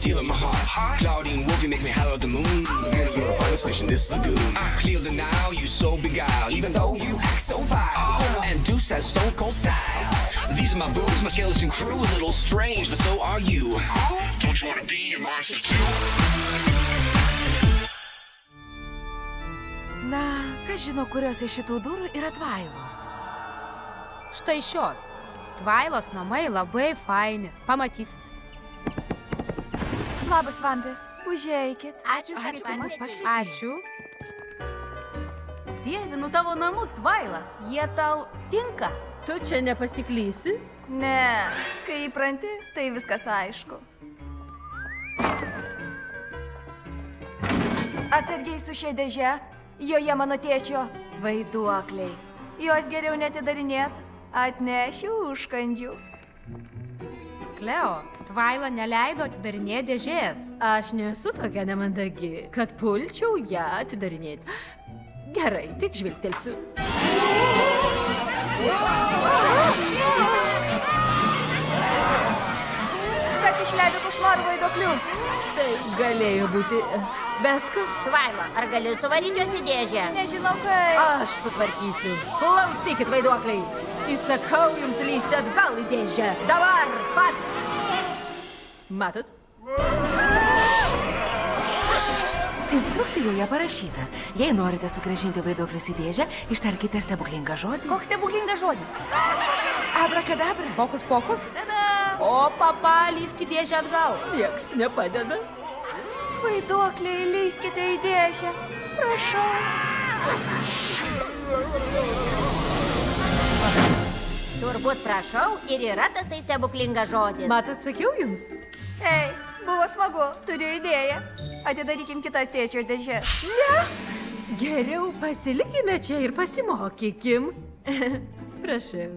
stealing my heart. Claudine Wolf, you make me holler at the moon. And you're a finest fish in this lagoon. I clear the now, you so beguiled, even though you act so vile. And Deuce has stone cold style. These are my boobs, my skeleton crew, a little strange, but so are you. Don't you wanna be a monster too? Na, kas žino, kurios iš šitų durų yra Tvailos? Štai šios. Tvailos namai labai faini. Pamatysit. Labas, vampės. Užeikit. Ačiū, Ačiū. Dievinu tavo namus, Tvaila. Jie tau tinka. Tu čia nepasiklysi? Ne, kai įpranti, tai viskas aišku. Atsargiai su šia dėže, joje mano tėčio vaiduokliai. Jos geriau netidarinėt, atnešiu užkandžių. Kleo, Tvaila neleido atidarinėti dėžės. Aš nesu tokia nemandagi, kad pulčiau ją atidarinėti. Gerai, tik žvilgtelsiu. Kas išleido košmarų vaiduoklius? Tai galėjo būti bet kas. Tvaila, ar gali suvaryti jos į dėžę? Nežinau, kaip. Aš sutvarkysiu. Klausykit, vaiduokliai. Įsakau jums lysti atgal į dėžę. Dabar pat. Matot? Instrukcijoje parašyta. Jei norite sugrąžinti vaiduoklius į dėžę, ištarkite stebuklingą žodį. Koks stebuklingas žodis? Abrakadabra. Fokus, pokus. O, papa, lysk į dėžę atgal. Nieks nepadeda. Vaiduokliai, lyskite į dėžę. Prašau. Turbūt prašau ir yra tasai stebuklingas žodis. Matot, sakiau jums. Ei, buvo smagu, turiu idėją. Atidarykim kitas tėčio dėžės. Ne? Geriau pasilikime čia ir pasimokykim. Prašau.